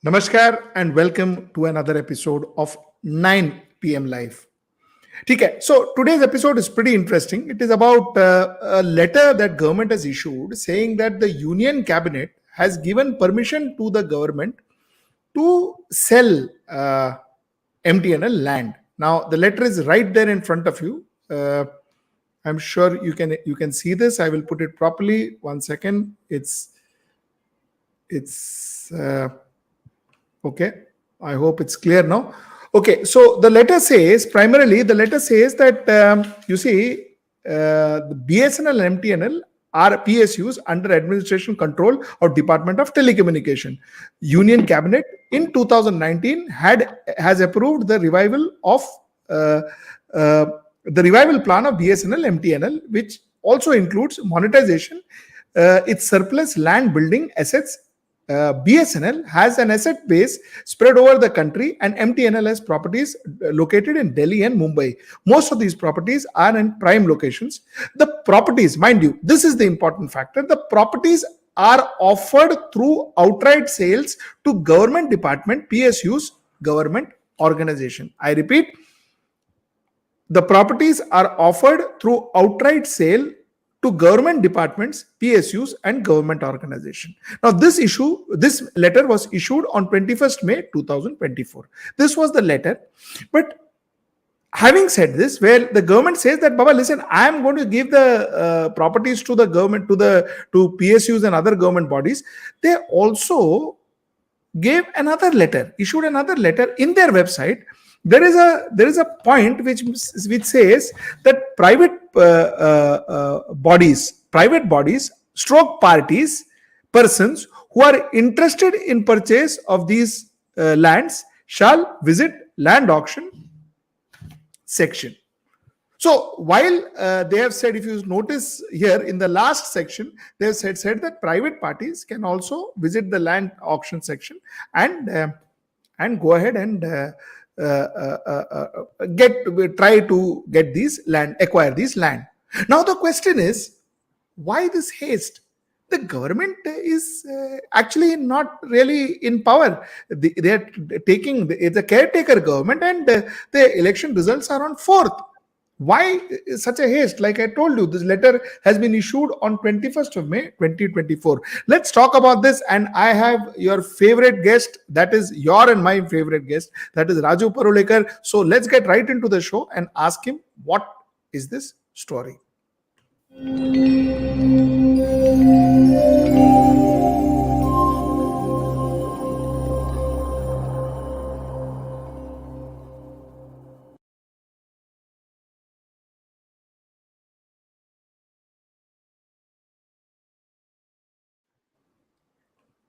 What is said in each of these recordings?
Namaskar and welcome to another episode of 9 p.m. Live. Okay, so today's episode is pretty interesting. It is about a letter that government has issued saying that the Union Cabinet has given permission to the government to sell MTNL land. Now the letter is right there in front of you. I'm sure you can see this. I will put it properly. 1 second. It's okay. I hope it's clear now. Okay, so the letter says that the BSNL and MTNL are PSUs under administration control of Department of Telecommunication. Union Cabinet in 2019 has approved the revival of the revival plan of BSNL MTNL, which also includes monetization its surplus land building assets. BSNL has an asset base spread over the country, and MTNL has properties located in Delhi and Mumbai. Most of these properties are in prime locations. The properties, mind you, this is the important factor, the properties are offered through outright sales to government department, PSUs, government organization. I repeat, the properties are offered through outright sale to government departments, PSUs, and government organization. Now, this letter was issued on 21st May 2024. This was the letter. But having said this, where the government says that, Baba, listen, I am going to give the properties to the government, to PSUs and other government bodies, they also gave another letter, issued another letter in their website. There is a point which says that private bodies, stroke parties, persons who are interested in purchase of these lands shall visit land auction section. So while they have said, if you notice here in the last section, they have said that private parties can also visit the land auction section and go ahead and acquire these land. Now the question is, why this haste? The government is actually not really in power. They are taking it's a caretaker government, and the election results are on 4th. Why such a haste? Like I told you, this letter has been issued on 21st of May 2024. Let's talk about this, and I have your favorite guest, that is your and my favorite guest, that is Raju Parulekar. So let's get right into the show and ask him, what is this story?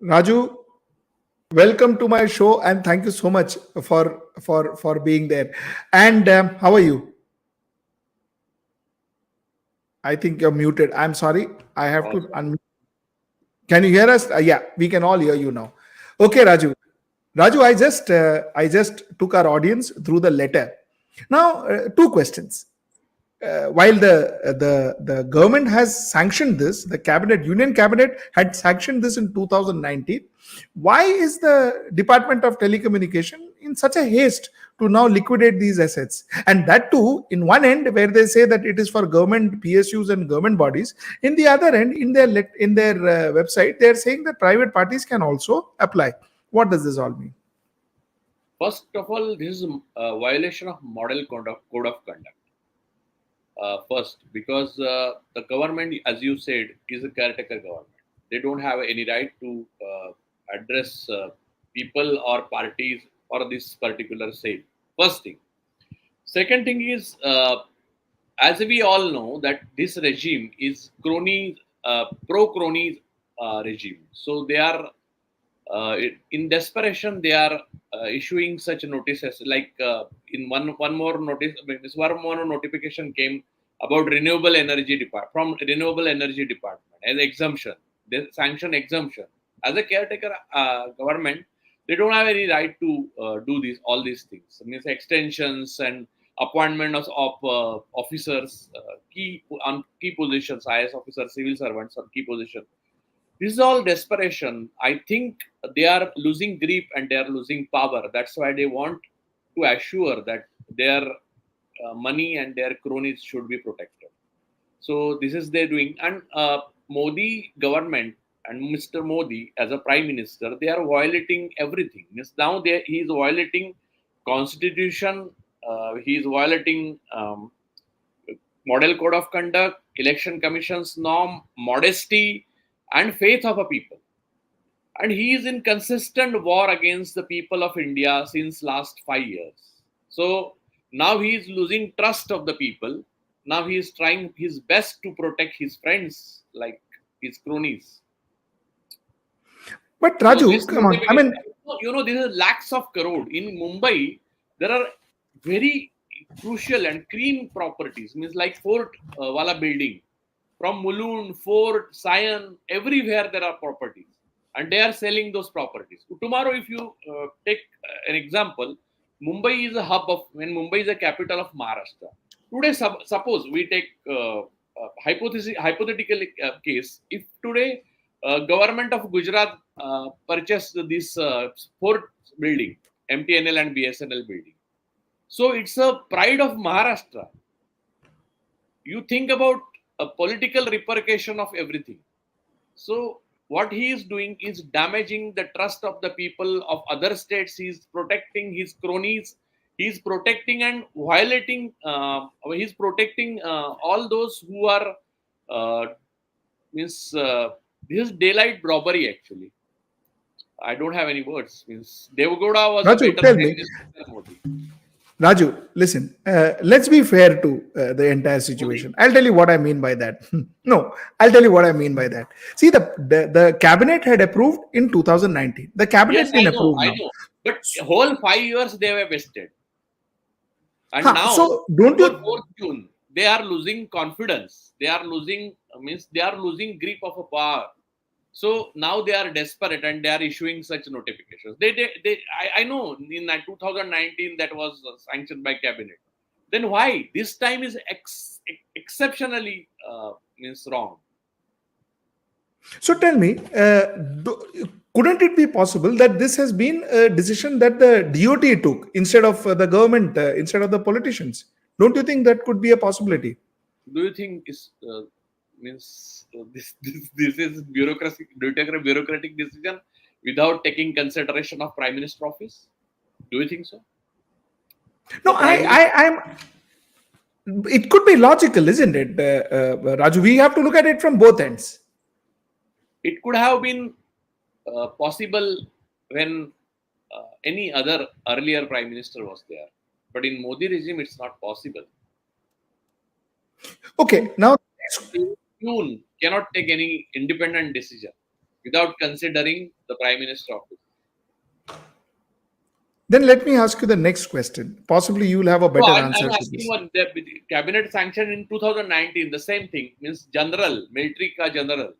Raju, welcome to my show, and thank you so much for being there. And how are you? I think you're muted. I'm sorry. I have to unmute. Can you hear us? Yeah, we can all hear you now. Okay, Raju. I just took our audience through the letter. Now, two questions. While the government has sanctioned this, the Union Cabinet had sanctioned this in 2019. Why is the Department of Telecommunication in such a haste to now liquidate these assets? And that too, in one end where they say that it is for government PSUs and government bodies, in the other end, in their website, they are saying that private parties can also apply. What does this all mean? First of all, this is a violation of model code of conduct. First, because the government, as you said, is a caretaker government. They don't have any right to address people or parties or this particular sale. First thing. Second thing is, as we all know, that this regime is pro-crony regime. So they are, in desperation, they are issuing such notices. Like in one more notice, this one more notification came about renewable energy department as exemption. They sanction exemption. As a caretaker government, they don't have any right to do all these things. It means extensions and appointment of officers, key positions, IS officers, civil servants on key positions. This is all desperation. I think they are losing grip and they are losing power. That's why they want to assure that their money and their cronies should be protected. So this is they're doing. And Modi government and Mr. Modi as a prime minister, they are violating everything. Means now he is violating constitution. He is violating model code of conduct, election commission's norm, modesty, and faith of a people. And he is in consistent war against the people of India since last 5 years. So now he is losing trust of the people. Now he is trying his best to protect his friends, like his cronies. But Raju, come on. I mean, this is lakhs of crore. In Mumbai, there are very crucial and cream properties, means like Fort Wala building. From Mulund, Fort, Sion, everywhere there are properties. And they are selling those properties. Tomorrow, if you take an example, Mumbai is a hub of, when Mumbai is a capital of Maharashtra. Today, suppose we take hypothetical case. If today government of Gujarat purchased this port building, MTNL and BSNL building, so it's a pride of Maharashtra. You think about a political repercussion of everything. So what he is doing is damaging the trust of the people of other states. He's protecting his cronies. He's protecting and violating. He's protecting all those who are this is daylight robbery. Actually, I don't have any words. Means Devgowda was Raju, a better tell me. Modi. Raju, listen, let's be fair to the entire situation. I'll tell you what I mean by that. No, I'll tell you what I mean by that. See, the cabinet had approved in 2019. The cabinet Yes, didn't approve now. I know. But whole 5 years they were wasted. And now, so don't you 4th June, they are losing confidence. They are losing, they are losing grip of a power. So now they are desperate and they are issuing such notifications. I know in 2019 that was sanctioned by cabinet. Then why this time is exceptionally wrong? So tell me, couldn't it be possible that this has been a decision that the DOT took instead of the government, instead of the politicians? Don't you think that could be a possibility? Do you think this is bureaucracy? Do you take a bureaucratic decision without taking consideration of Prime Minister office? Do you think so? No, I'm. It could be logical, isn't it, Raju? We have to look at it from both ends. It could have been possible when any other earlier Prime Minister was there, but in Modi regime, it's not possible. Okay, now June cannot take any independent decision without considering the Prime Minister office. Then let me ask you the next question. Possibly you will have a better answer. I'm asking one. The cabinet sanctioned in 2019. The same thing, means General, Military Ka General,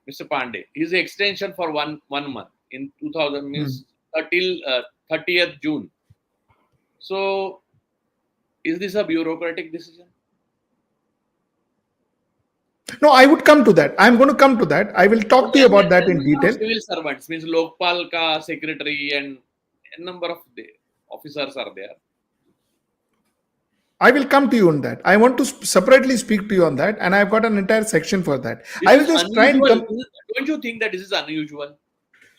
Mr. Pandey. He's the extension for one month in 2000 means till 30th June. So, is this a bureaucratic decision? No, I would come to that. I'm going to come to that. I will talk to you about that in detail. Civil servants, means Lokpal ka secretary and a number of officers are there. I will come to you on that. I want to separately speak to you on that, and I've got an entire section for that. I will just try and Don't you think that this is unusual,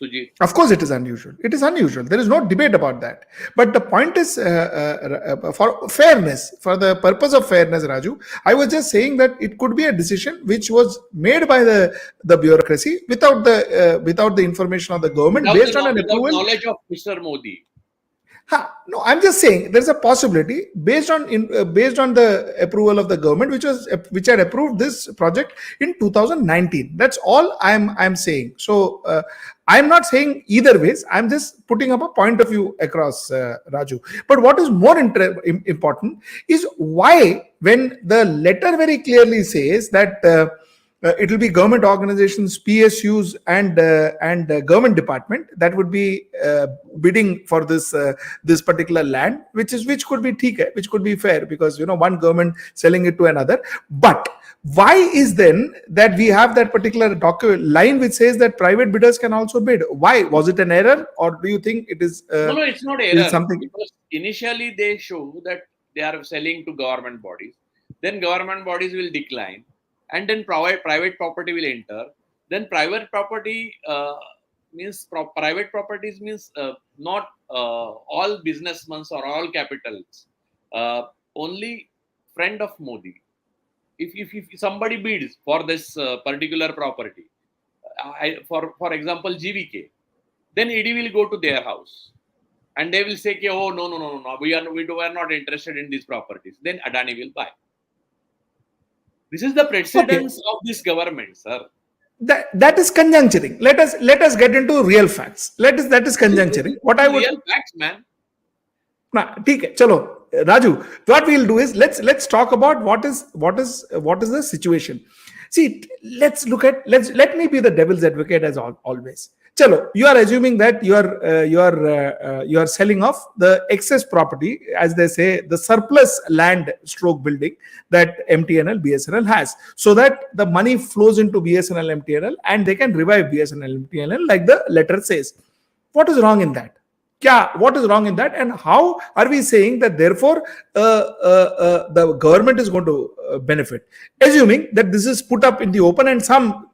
Sujit? Of course, it is unusual. It is unusual. There is no debate about that. But the point is, for fairness, for the purpose of fairness, Raju, I was just saying that it could be a decision which was made by the bureaucracy without the information of the government, based on an approval. Knowledge of Mr. Modi. No, I'm just saying there's a possibility based on the approval of the government, which had approved this project in 2019. That's all I'm saying. So I'm not saying either ways. I'm just putting up a point of view across, Raju. But what is more important is why, when the letter very clearly says that it will be government organizations, PSUs, and government department that would be bidding for this particular land, which could be theek, which could be fair, because one government selling it to another. But why is then that we have that particular line which says that private bidders can also bid? Why was it an error, or do you think it is? No, it's not is error, something? because initially they show that they are selling to government bodies, then government bodies will decline, and then private property will enter. Then private property private properties means not all businessmen or all capitals, only friend of Modi. If somebody bids for this particular property, for example GVK, then ED will go to their house and they will say, oh no, we are not interested in these properties. Then Adani will buy. This is the precedence of this government, sir. That is conjuncturing. Let us get into real facts. That is conjuncturing. What I would real facts, man. Nah, okay, chalo, Raju. What we'll do is let's talk about what is the situation. See, let me be the devil's advocate as always. Chalo, you are assuming that you are selling off the excess property, as they say, the surplus land stroke building that MTNL BSNL has, so that the money flows into BSNL MTNL and they can revive BSNL MTNL like the letter says. What is wrong in that? What is wrong in that, and how are we saying that therefore the government is going to benefit, assuming that this is put up in the open and some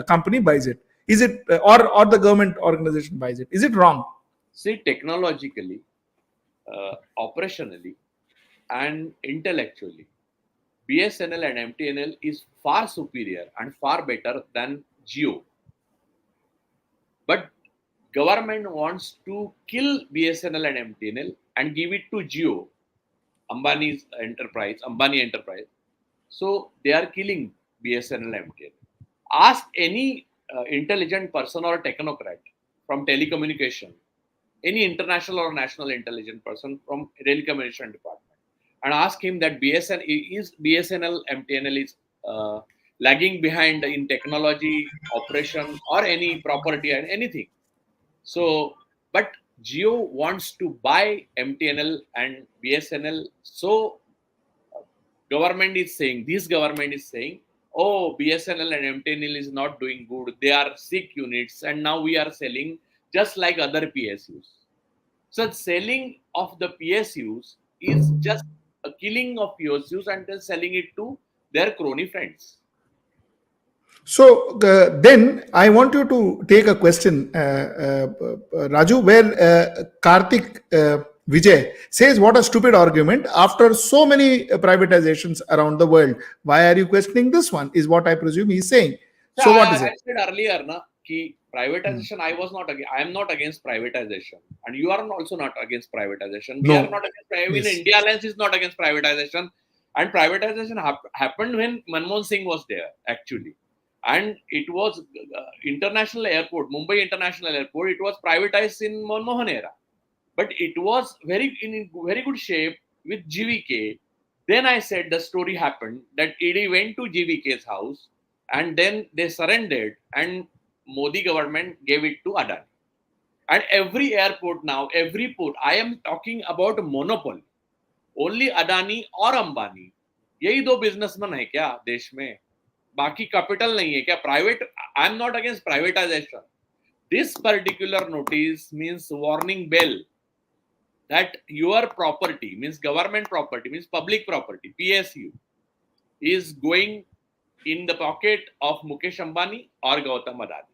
company buys it? Is it or the government organization buys it? Is it wrong? See, technologically, operationally, and intellectually, BSNL and MTNL is far superior and far better than Jio. But government wants to kill BSNL and MTNL and give it to Jio, Ambani Enterprise. So they are killing BSNL and MTNL. Ask any intelligent person or technocrat from telecommunication, any international or national intelligent person from telecommunication department, and ask him that BSNL MTNL is lagging behind in technology, operation, or any property and anything. So, but Jio wants to buy MTNL and BSNL. So, this government is saying, oh, BSNL and MTNL is not doing good. They are sick units, and now we are selling just like other PSUs. So, selling of the PSUs is just a killing of PSUs and then selling it to their crony friends. So then I want you to take a question, Raju, where Karthik Vijay says, what a stupid argument. After so many privatizations around the world, why are you questioning this one, is what I presume he's saying. So what is it? I said earlier, privatization, I am not against privatization. And you are also not against privatization. We are not against privatization. Yes. India Alliance is not against privatization. And privatization happened when Manmohan Singh was there, actually. And it was international airport, Mumbai International Airport, it was privatized in Manmohan era. But it was in very good shape with GVK. Then I said the story happened that ED went to GVK's house and then they surrendered and Modi government gave it to Adani. And every airport now, every port, I am talking about monopoly. Only Adani or Ambani. यही दो businessman है क्या देश में? बाकी capital नहीं है क्या? Private, I am not against privatisation. This particular notice means warning bell that your property, means government property, means public property, PSU, is going in the pocket of Mukesh Ambani or Gautam Adani.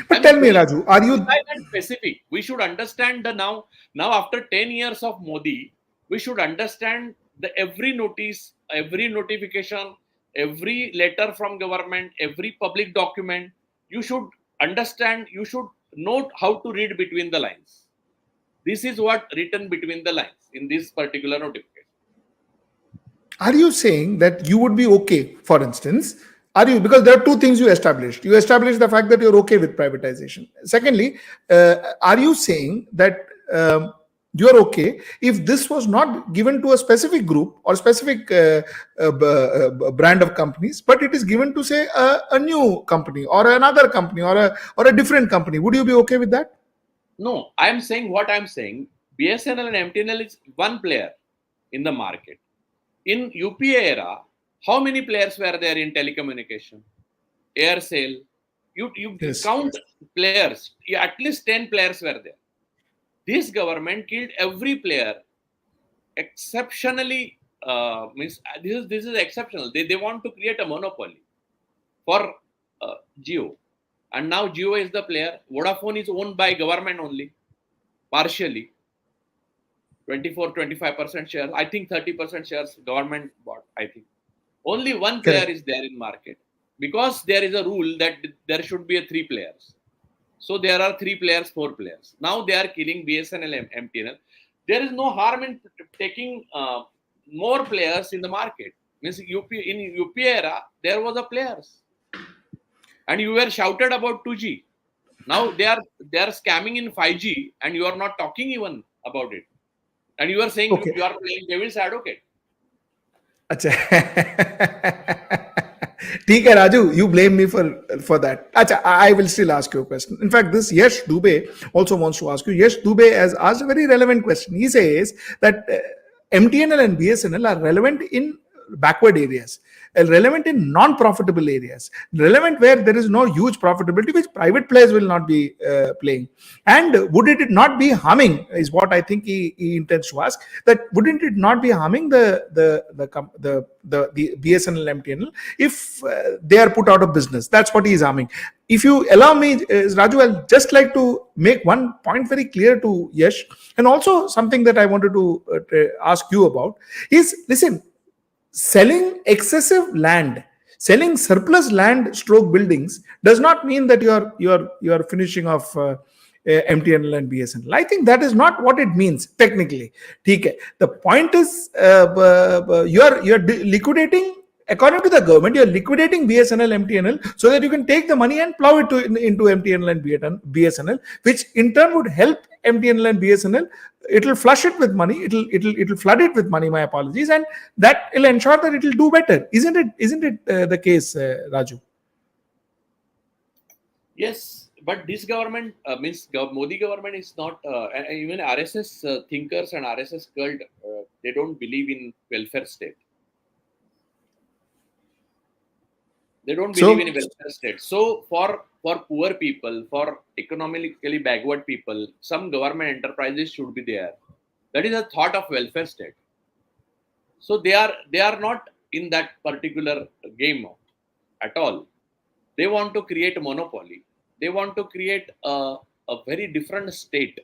But tell me, Raju, are you specific? We should understand now after 10 years of Modi, we should understand every notice, every notification, every letter from government, every public document. You should understand, you should note how to read between the lines. This is what written between the lines in this particular notification. Are you saying that you would be okay, for instance, because there are two things you established. You established the fact that you're okay with privatization. Secondly, are you saying that you're okay if this was not given to a specific group or specific brand of companies, but it is given to, say, a new company or another company or a different company. Would you be okay with that? No, I'm saying what I'm saying. BSNL and MTNL is one player in the market. In UPA era, how many players were there in telecommunication? Aircel. You Yes. count players. At least 10 players were there. This government killed every player exceptionally. This is exceptional. They want to create a monopoly for Geo, and now Geo is the player. Vodafone is owned by government only, partially. 24-25% shares. I think 30% shares government bought. I think only one player Correct. is there in market, because there is a rule that there should be a 3 players. So there are 3 players, 4 players. Now they are killing BSNL, MTNL. There is no harm in taking more players in the market. Means in UP era there was a players, and you were shouted about 2G. Now they are scamming in 5G, and you are not talking even about it. And you are saying Okay. you are playing devil's advocate. अच्छा ठीक है Raju, you blame me for that. अच्छा, I will still ask you a question. In fact, this Yash Dubey also wants to ask you. Yash Dubey has asked a very relevant question. He says that MTNL and BSNL are relevant in backward areas, relevant in non-profitable areas, relevant where there is no huge profitability, which private players will not be playing. And would it not be harming, is what I think he intends to ask, that wouldn't it not be harming the BSNL MTNL if they are put out of business? That's what he is harming. If you allow me, Raju, I'll just like to make one point very clear to Yash, and also something that I wanted to ask you about is, listen, selling excessive land, selling surplus land stroke buildings does not mean that you are finishing off MTNL and BSNL. I think that is not what it means technically. Okay. The point is, you are liquidating. According to the government, you are liquidating BSNL, MTNL, so that you can take the money and plow it into MTNL and BSNL, which in turn would help MTNL and BSNL. It will flush it with money. It'll flood it with money. My apologies, and that will ensure that it will do better. Isn't it? Isn't it the case, Raju? Yes, but this government means Modi government is not even RSS thinkers and RSS cult. They don't believe in welfare state. They don't believe in a welfare state. So for poor people, for economically backward people, some government enterprises should be there. That is a thought of welfare state. So they are not in that particular game at all. They want to create a monopoly. They want to create a very different state,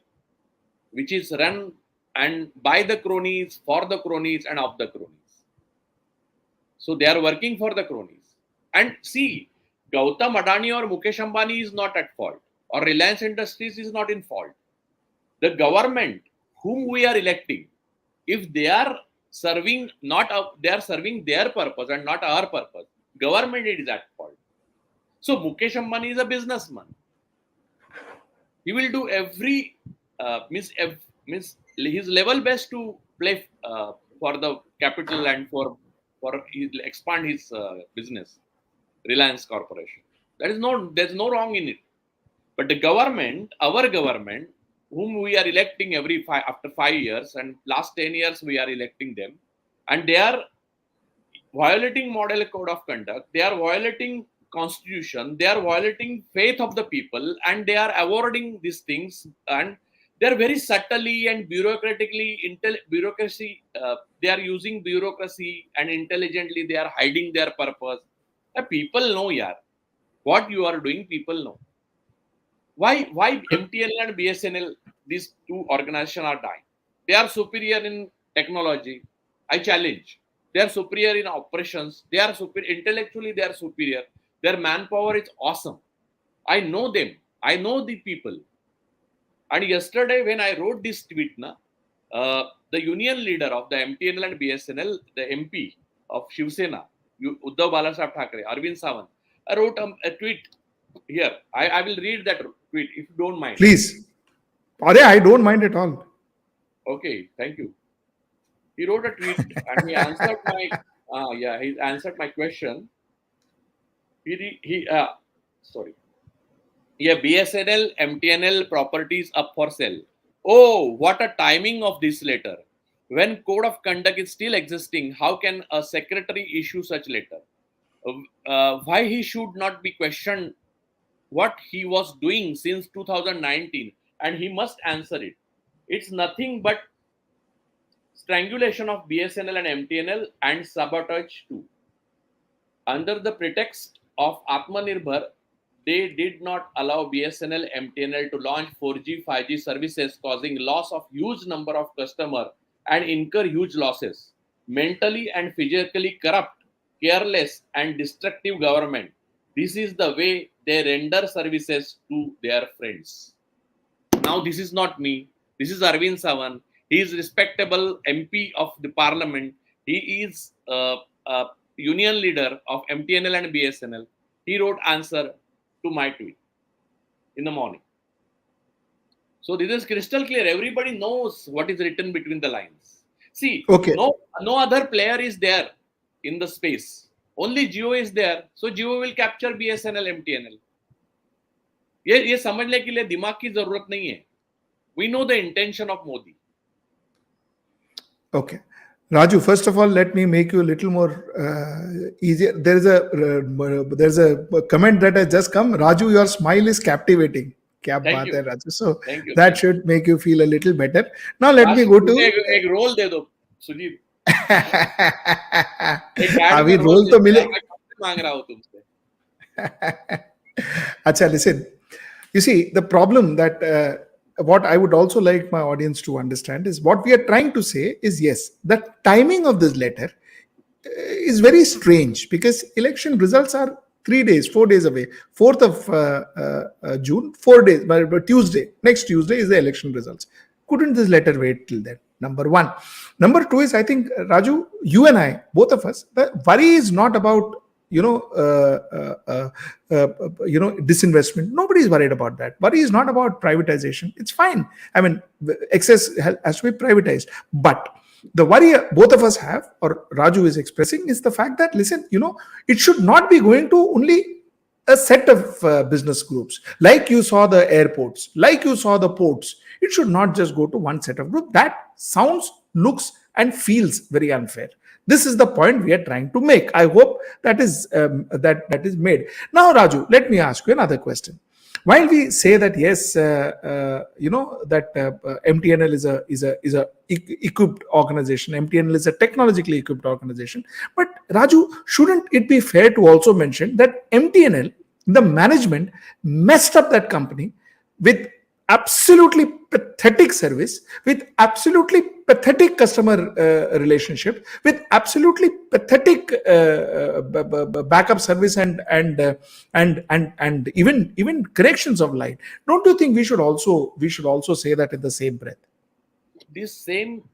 which is run and by the cronies, for the cronies, and of the cronies. So they are working for the cronies. And see, Gautam Adani or Mukesh Ambani is not at fault, or Reliance Industries is not in fault. The government whom we are electing, if they are serving they are serving their purpose and not our purpose, government is at fault. So Mukesh Ambani is a businessman. He will do every means his level best to play for the capital and for expand his business, Reliance Corporation. There's no wrong in it. But the government, our government, whom we are electing after 5 years, and last 10 years we are electing them, and they are violating model code of conduct, they are violating constitution, they are violating faith of the people, and they are avoiding these things, and they are very subtly and bureaucracy. They are using bureaucracy, and intelligently they are hiding their purpose. People know, yeah, what you are doing. People know. Why MTNL and BSNL, these two organizations are dying? They are superior in technology. I challenge. They are superior in operations. They are superior intellectually. They are superior. Their manpower is awesome. I know them. I know the people. And yesterday, when I wrote this tweet, the union leader of the MTNL and BSNL, the MP of Shiv Sena, Uddhav Balasaheb Thackeray, Arvind Sawant, I wrote a tweet here. I will read that tweet if you don't mind. Please. I don't mind at all. Okay, thank you. He wrote a tweet and he answered my he answered my question. He sorry. Yeah, BSNL MTNL properties up for sale. Oh, what a timing of this letter. When code of conduct is still existing, how can a secretary issue such letter? Why he should not be questioned what he was doing since 2019, and he must answer it. It's nothing but strangulation of BSNL and MTNL and sabotage too. Under the pretext of Atmanirbhar, they did not allow BSNL MTNL to launch 4G, 5G services, causing loss of huge number of customers and incur huge losses. Mentally and physically corrupt, careless, and destructive government. This is the way they render services to their friends. Now, this is not me. This is Arvind Sawan. He is respectable MP of the parliament. He is a union leader of MTNL and BSNL. He wrote answer to my tweet in the morning. So this is crystal clear. Everybody knows what is written between the lines. See, Okay. no other player is there in the space. Only Jio is there. So Jio will capture BSNL, MTNL. ये समझने के लिए दिमाग की जरूरत नहीं है. We know the intention of Modi. Okay. Raju, first of all, let me make you a little more easier. There's a comment that has just come. Raju, your smile is captivating. क्या Thank बात you. है Raju. So Thank you. that should make you feel a little better. Now let me go to. एक role दे दो सुजीत. एक ad अभी में role दे तो दो. मिले. मैं कब से मांग रहा हूँ तुमसे. Acha, listen. You see, the problem that what I would also like my audience to understand is what we are trying to say is yes, the timing of this letter is very strange because election results are 3 days, 4 days away. 4th of June, 4 days, but Tuesday, next Tuesday is the election results. Couldn't this letter wait till then? Number one. Number two is, I think, Raju, you and I, both of us, the worry is not about disinvestment. Nobody is worried about that. Worry is not about privatization. It's fine. I mean, excess has to be privatized. But the worry both of us have, or Raju is expressing, is the fact that, listen, it should not be going to only a set of business groups. Like you saw the airports, like you saw the ports. It should not just go to one set of group. That sounds, looks, and feels very unfair. This is the point we are trying to make. I hope that is made. Now, Raju, let me ask you another question. While we say that yes, MTNL is a equipped organization, MTNL is a technologically equipped organization, but Raju, shouldn't it be fair to also mention that MTNL, the management, messed up that company with absolutely pathetic service, with absolutely pathetic customer relationship, with absolutely pathetic backup service and even corrections of line. Don't you think we should also say that in the same breath? This same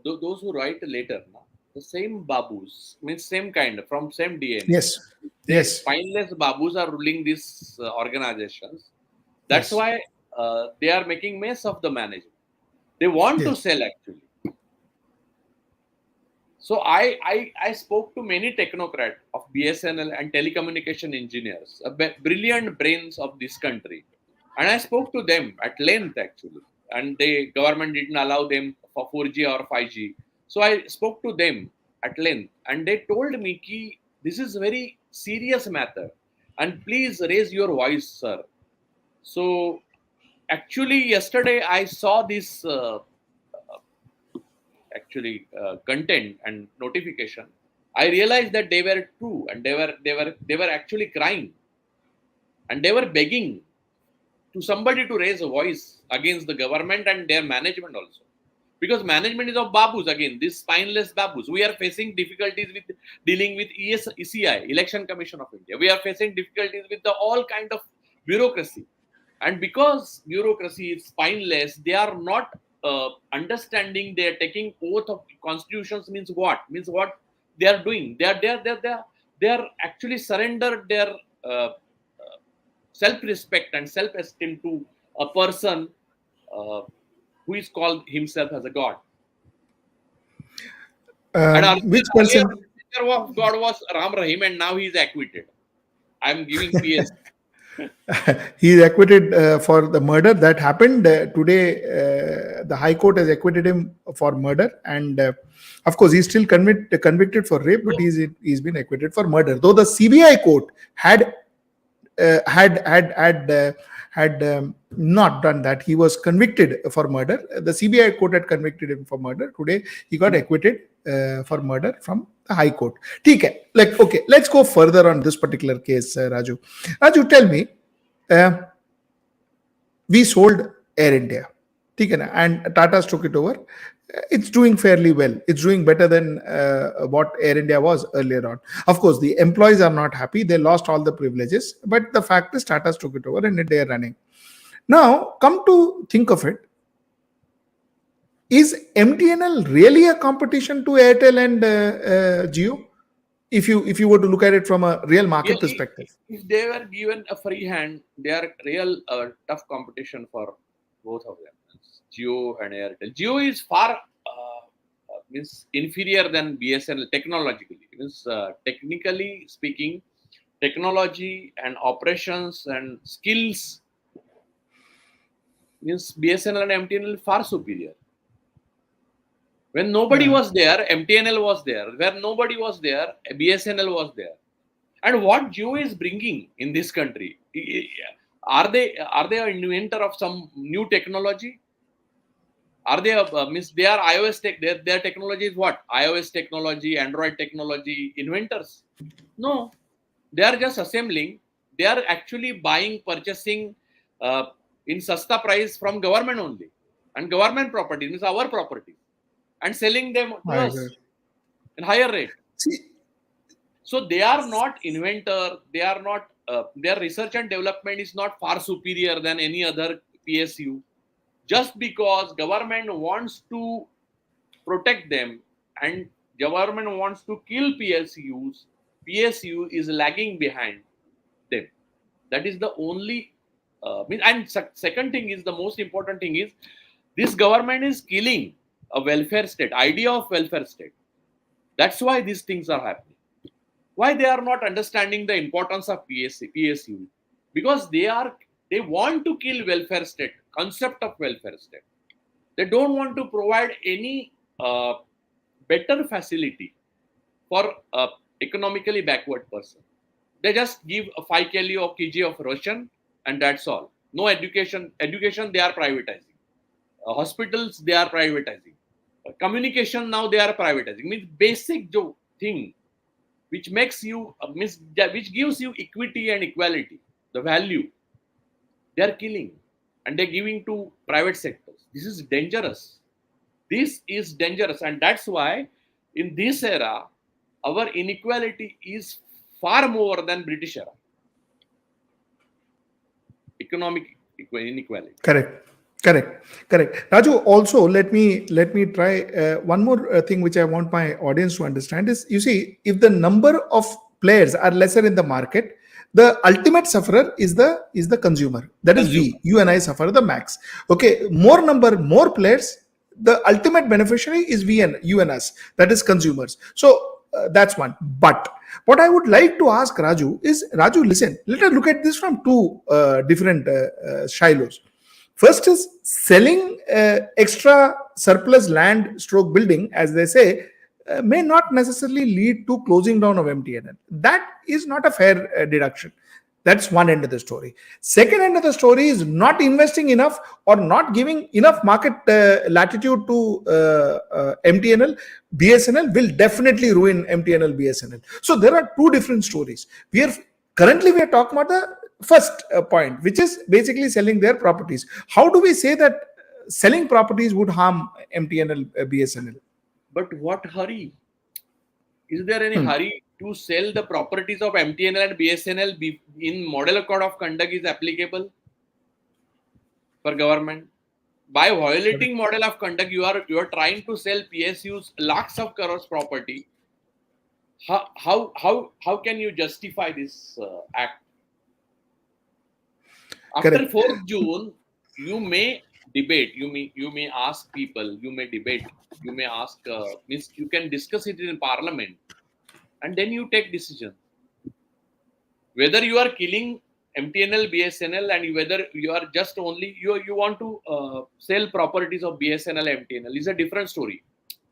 those who write later, the same babus, means same kind, from same DNA. Yes. Yes. Spineless babus are ruling these organizations. That's why they are making mess of the management. They want to sell actually. So I spoke to many technocrats of BSNL and telecommunication engineers, brilliant brains of this country, and I spoke to them at length actually. And the government didn't allow them for 4G or 5G. So I spoke to them at length, and they told me ki this is very serious matter, and please raise your voice, sir. So actually, yesterday I saw this content and notification. I realized that they were true, and they were actually crying, and they were begging to somebody to raise a voice against the government and their management also, because management is of babus, again these spineless babus. We are facing difficulties with dealing with ECI, Election Commission of India. We are facing difficulties with all kind of bureaucracy, and because bureaucracy is spineless, they are not understanding. They are taking oath of constitutions. Means what they are doing. They are actually surrendered their uh, self-respect and self-esteem to a person uh, who is called himself as a god. And Which earlier person? picture of God was Ram Rahim, and now he is acquitted. I am giving PS. He is acquitted for the murder that happened today. The High Court has acquitted him for murder, and of course, he's still convicted for rape, but he's been acquitted for murder. Though the CBI court had not done that, he was convicted for murder. The CBI court had convicted him for murder. Today, he got acquitted for murder from the High Court. Okay, let's go further on this particular case, Raju. Raju, tell me. We sold Air India, and Tata's took it over. It's doing fairly well. It's doing better than what Air India was earlier on. Of course, the employees are not happy. They lost all the privileges. But the fact is, Tata's took it over and they are running. Now, come to think of it, is MTNL really a competition to Airtel and Jio? If you were to look at it from a real market perspective, if they were given a free hand, they are real tough competition for both of them, Jio and Airtel. Jio is far means inferior than BSNL technologically. Means technically speaking, technology and operations and skills means BSNL and MTNL far superior. When nobody was there, MTNL was there. Where nobody was there, BSNL was there. And what Jio is bringing in this country, are they an inventor of some new technology? Are they means they are iOS tech? Their technology is what? iOS technology, Android technology inventors? No, they are just assembling. They are actually purchasing in sasta price from government only, and government property means our property, and selling them to us in higher rate. So they are not inventor. They are not. Their research and development is not far superior than any other PSU. Just because government wants to protect them and government wants to kill PSUs, PSU is lagging behind them. That is the only. And second thing is, the most important thing is, this government is killing a welfare state, idea of welfare state. That's why these things are happening. Why they are not understanding the importance of PSU? Because they want to kill welfare state, concept of welfare state. They don't want to provide any better facility for economically backward person. They just give a 5 kg or kg of ration and that's all. No education. Education they are privatizing. Hospitals they are privatizing. Communication now they are privatizing. Means basic thing which makes you which gives you equity and equality, the value, they are killing and they're giving to private sectors. This is dangerous. This is dangerous, and that's why in this era our inequality is far more than British era. Economic inequality. Correct. Raju, also let me try one more thing which I want my audience to understand is, you see, if the number of players are lesser in the market, the ultimate sufferer is the consumer. That is you and I suffer the max. Okay, more players, the ultimate beneficiary is you and us. That is consumers. So that's one. But what I would like to ask Raju is, Raju, listen, let us look at this from two different silos. First is selling extra surplus land stroke building, as they say, may not necessarily lead to closing down of MTNL. That is not a fair deduction. That's one end of the story. Second end of the story is not investing enough or not giving enough market latitude to MTNL. BSNL will definitely ruin MTNL, BSNL. So there are two different stories. Currently we are talking about the first point, which is basically selling their properties. How do we say that selling properties would harm MTNL, BSNL? But what hurry? Is there any hurry to sell the properties of MTNL and BSNL in model code of conduct is applicable for government? By violating model of conduct, you are trying to sell PSUs lakhs of crores property. How can you justify this act? After 4th June, you may debate. You may ask people. You may debate. You may ask. Means you can discuss it in parliament, and then you take decision. Whether you are killing MTNL, BSNL, and whether you are just only you want to sell properties of BSNL, MTNL is a different story.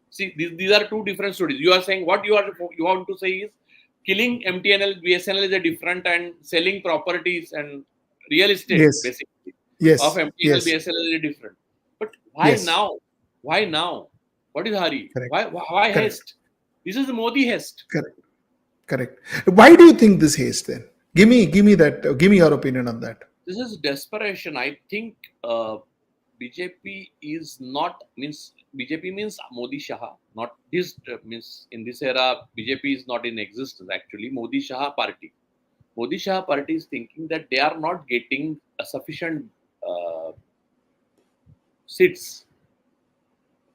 See, these are two different stories. You are saying what you want to say is killing MTNL, BSNL is a different, and selling properties and real estate Yes. basically of Yes. MTNL, Yes. BSNL is different. But why Yes. now? Why now? What is hurry? Correct. Why Correct. haste? This is the Modi haste. Correct. Correct. Why do you think this haste then? Give me that. Give me your opinion on that. This is desperation. I think BJP is not means BJP means Modi Shah, not this means in this era BJP is not in existence actually. Modi Shah party. Modi Shah party is thinking that they are not getting a sufficient seats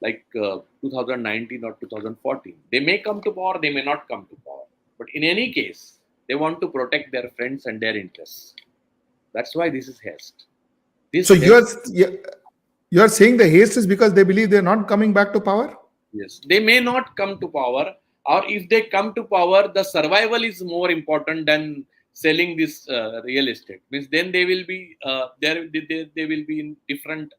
like 2019 or 2014. They may come to power, they may not come to power. But in any case, they want to protect their friends and their interests. That's why this is haste. So you are saying the haste is because they believe they are not coming back to power? Yes, they may not come to power, or if they come to power, the survival is more important than selling this real estate. Means then they will be they will be in different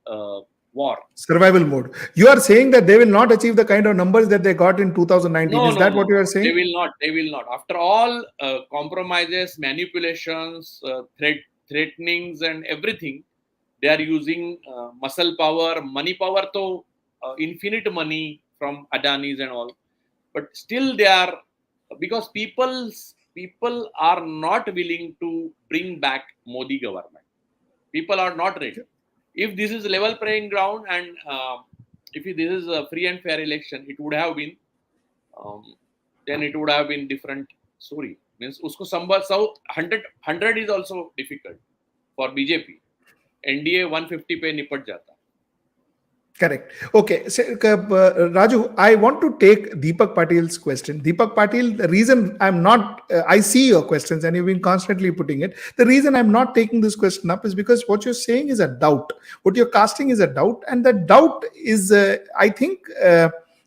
war. Survival mode. You are saying that they will not achieve the kind of numbers that they got in 2019. No, Is no, that no, what you are no. They saying? will not. They will not. After all compromises, manipulations, threatenings, and everything, they are using muscle power, money power. To infinite money from Adanis and all, but still they are because people are not willing to bring back Modi government. People are not ready. If this is level playing ground and if this is a free and fair election, it would have been then it would have been different story. Means usko sambal so 100 is also difficult for BJP. NDA 150 पे निपट जाता. Correct. Okay. So, Raju, I want to take Deepak Patil's question. Deepak Patil, the reason I'm not, I see your questions and you've been constantly putting it. The reason I'm not taking this question up is because what you're saying is a doubt. What you're casting is a doubt, and the doubt is, I think,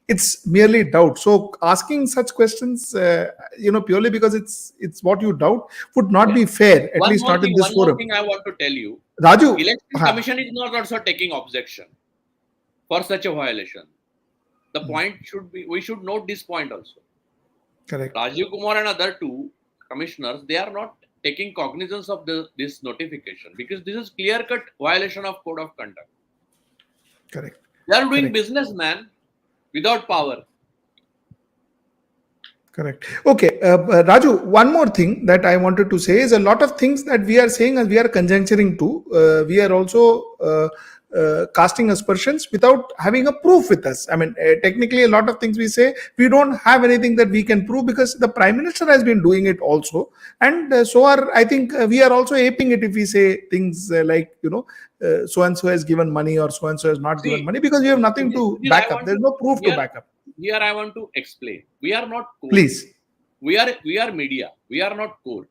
it's merely doubt. So asking such questions, purely because it's what you doubt, would not be fair. At least not in this One more forum. thing I want to tell you. Raju, Election Commission is not also taking objection for such a violation. The point should be, we should note this point also. Correct. Rajiv Kumar and other two commissioners, they are not taking cognizance of this notification because this is clear-cut violation of code of conduct. Correct. They are doing business, man, without power. Correct. Okay, Raju, one more thing that I wanted to say is a lot of things that we are saying as we are conjuncturing to, we are also casting aspersions without having a proof with us. I mean, technically, a lot of things we say, we don't have anything that we can prove because the Prime Minister has been doing it also. And so are, I think, we are also aping it if we say things like, so-and-so has given money or so-and-so has not given money because we have nothing to back up. There's no proof to back up. Here I want to explain. We are not court. Please. We are media. We are not court.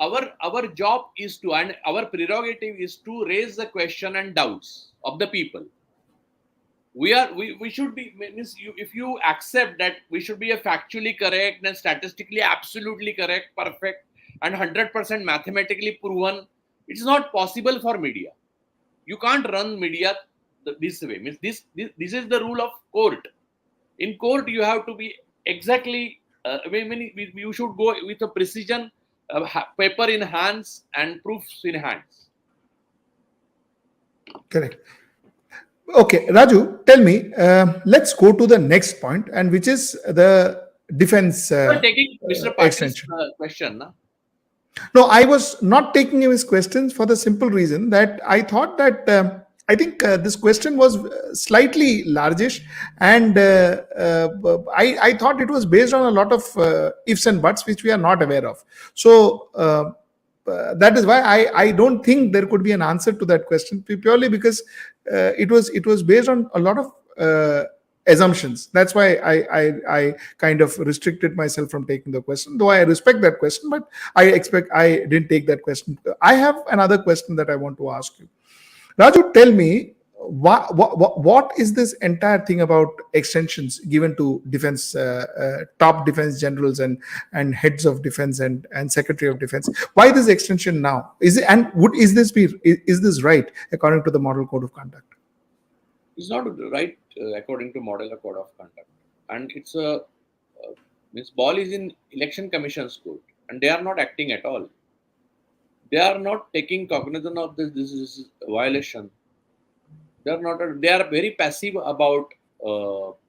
Our job is to, and our prerogative is to raise the question and doubts of the people. We should be, means if you accept that we should be a factually correct and statistically absolutely correct, perfect, and 100% mathematically proven, it's not possible for media. You can't run media this way. Means this is the rule of court. In court, you have to be exactly. You should go with a precision, paper in hands and proofs in hands. Correct. Okay, Raju, tell me. Let's go to the next point, and which is the defense. Taking Mr. Patil's question, na? No, I was not taking his questions for the simple reason that I thought that. I think this question was slightly largish, and I thought it was based on a lot of ifs and buts which we are not aware of. So that is why I don't think there could be an answer to that question purely because it was based on a lot of assumptions. That's why I kind of restricted myself from taking the question, though I respect that question, but I didn't take that question. I have another question that I want to ask you. Raju, tell me, what is this entire thing about extensions given to defense, top defense generals and heads of defense and secretary of defense? Why this extension now? Is it, and would is this right according to the model code of conduct? It's not right according to model code of conduct, and it's a means ball is in election commission's court, and they are not acting at all. They are not taking cognizance of this. This is a violation. They are not. They are very passive about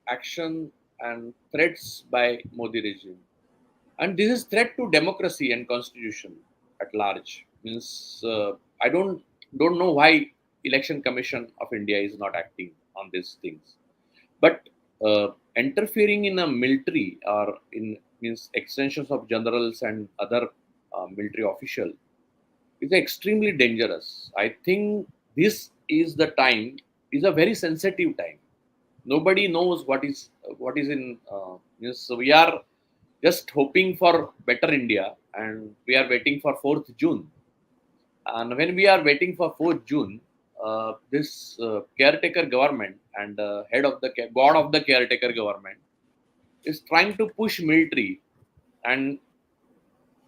action and threats by Modi regime, and this is threat to democracy and constitution at large. Means I don't know why election commission of India is not acting on these things, but interfering in a military or in means extensions of generals and other military official is extremely dangerous. I think this is the time, is a very sensitive time. Nobody knows what is in. Yes, so we are just hoping for better India, and we are waiting for 4th June. And when we are waiting for 4th June, this caretaker government and head of the god of the caretaker government is trying to push military and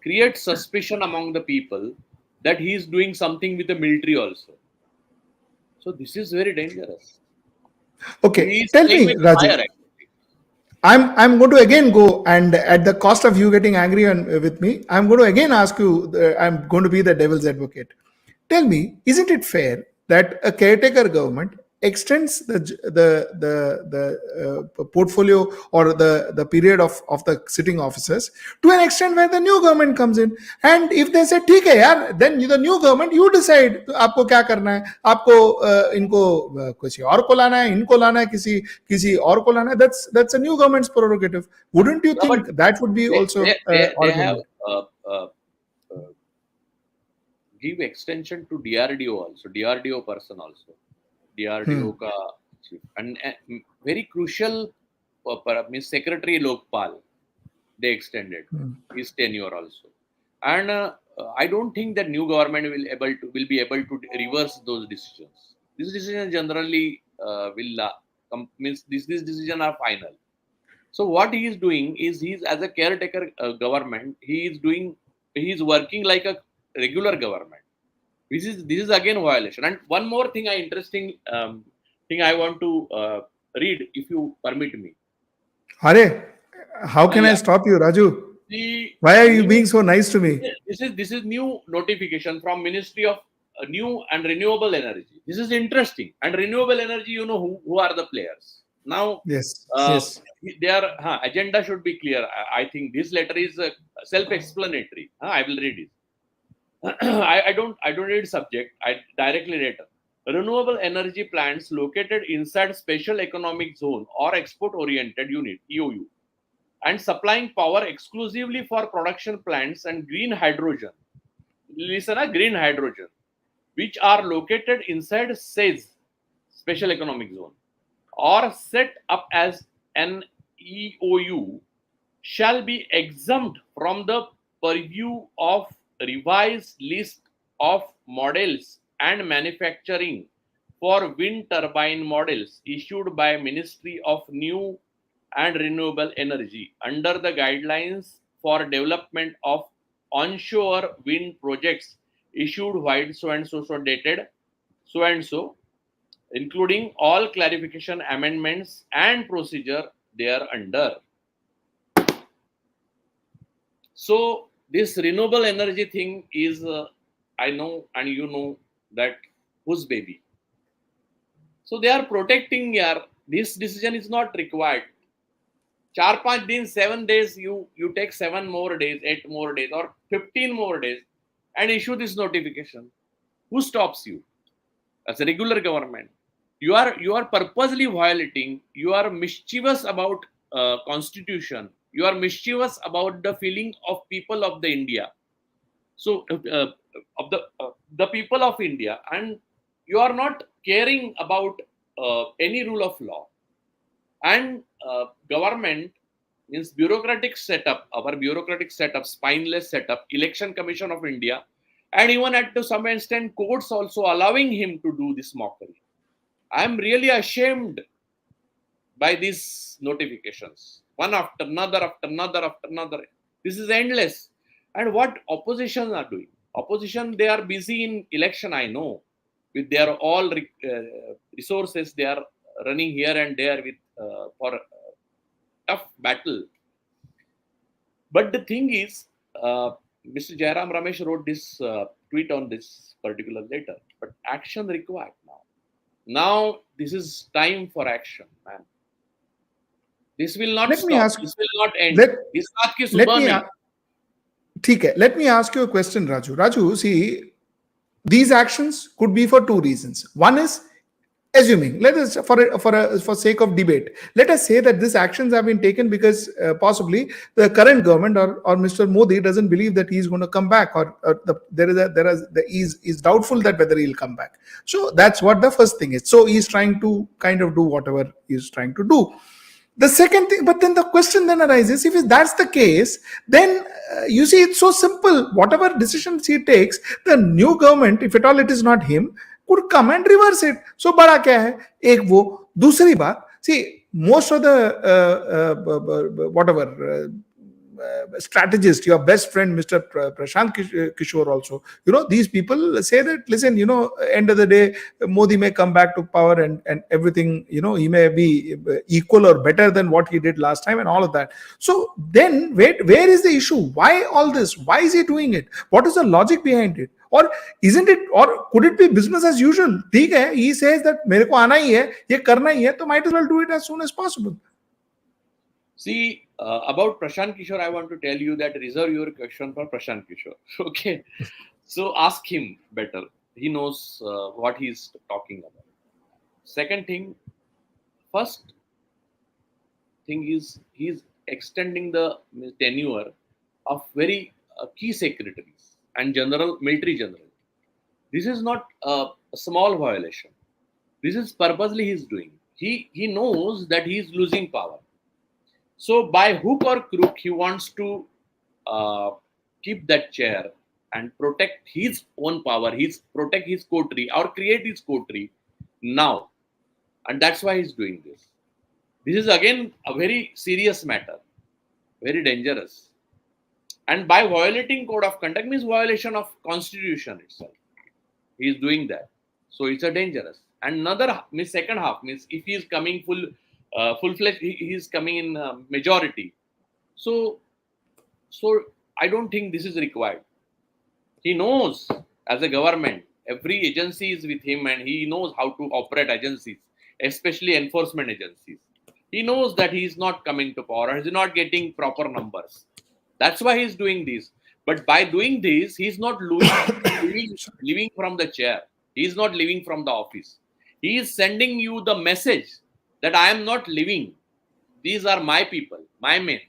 create suspicion among the people that he is doing something with the military also. So this is very dangerous. He Okay, is tell playing me, with fire Raju. actually. I'm going to again go, and at the cost of you getting angry with me, I'm going to again ask you. I'm going to be the devil's advocate. Tell me, isn't it fair that a caretaker government extends the portfolio or the period of the sitting officers to an extent where the new government comes in, and if they say ठीक है यार, then the new government you decide आपको क्या करना है, आपको इनको किसी और को लाना है, इनको लाना है, किसी और को लाना है, that's a new government's prerogative. Wouldn't you No, but think that would be also they have ordinary? uh, uh, give extension to DRDO also, DRDO person also, DRDO Hmm. ka chief, and very crucial means Secretary Lokpal, they extended Hmm. his tenure also, and I don't think that new government will be able to reverse those decisions. These decisions generally will means this decision are final. So what he is doing is he's as a caretaker government, he is working like a regular government. This is again violation. And one more thing, I interesting thing I want to read, if you permit me. Are, how can I Yeah, stop you, Raju? the Why are you new being so nice to me? this is new notification from Ministry of New and Renewable Energy. This is interesting. And renewable energy, you know who are the players now. Yes, Uh, yes. their agenda should be clear. I think this letter is self-explanatory. I will read it. I don't read subject. I directly read renewable energy plants located inside special economic zone or export oriented unit EOU and supplying power exclusively for production plants and green hydrogen. Listen, green hydrogen, which are located inside says special economic zone or set up as an EOU shall be exempt from the purview of revised list of models and manufacturing for wind turbine models issued by Ministry of New and Renewable Energy under the guidelines for development of onshore wind projects issued while so and so dated so and so, including all clarification amendments and procedure there under. So this renewable energy thing is, I know and you know that whose baby. So they are protecting. Yeah, this decision is not required. 4-5 days, 7 days, you take 7 more days, 8 more days, or 15 more days, and issue this notification. Who stops you? As a regular government, you are purposely violating. You are mischievous about constitution. You are mischievous about the feeling of people of the India. So of the people of India, and you are not caring about any rule of law. And government means bureaucratic setup, our bureaucratic setup, spineless setup, Election Commission of India and even at to some extent courts also allowing him to do this mockery. I am really ashamed by these notifications, one after another, after another, after another. This is endless. And what opposition are doing? Opposition, they are busy in election, I know. With their all resources, they are running here and there with for tough battle. But the thing is, Mr. Jairam Ramesh wrote this tweet on this particular letter. But action required now. Now this is time for action, man. This will not Let me stop. ask. This will not end. Let This रात की let सुबह me. में. ठीक है. Let me ask you a question, Raju. Raju, see, these actions could be for two reasons. One is, assuming, let us for sake of debate, let us say that these actions have been taken because possibly the current government or Mr. Modi doesn't believe that he is going to come back, or is doubtful that whether he'll come back. So that's what the first thing is. So he's trying to kind of do whatever he's trying to do. The second thing, but then the question then arises, if that's the case, then you see, it's so simple. Whatever decisions he takes, the new government, if at all it is not him, could come and reverse it. So बड़ा क्या है? एक वो, दूसरी बात, see, most of the whatever strategist, your best friend Mr. Prashant Kishore also, these people say that, listen, end of the day, Modi may come back to power and everything, he may be equal or better than what he did last time and all of that. So then where is the issue? Why all this? Why is he doing it? What is the logic behind it? Or isn't it, or could it be business as usual? ठीक है, he says that मेरे को आना ही है, ये करना ही है, तो might as well do it as soon as possible. See, about Prashant Kishore, I want to tell you that reserve your question for Prashant Kishore. Okay. So ask him better. He knows what he's talking about. Second thing, first thing is he's extending the tenure of very key secretaries and military general. This is not a small violation. This is purposely he's doing. He knows that he's losing power. So by hook or crook, he wants to keep that chair and protect his own power, protect his coterie or create his coterie now. And that's why he's doing this. This is again a very serious matter, very dangerous. And by violating code of conduct means violation of constitution itself. He is doing that. So it's a dangerous. And another means second half means if he is coming full-fledged, he is coming in majority. So I don't think this is required. He knows as a government, every agency is with him and he knows how to operate agencies, especially enforcement agencies. He knows that he is not coming to power, he is not getting proper numbers. That's why he's doing this. But by doing this, he's not living from the chair. He is not living from the office. He is sending you the message that I am not living. These are my people, my men.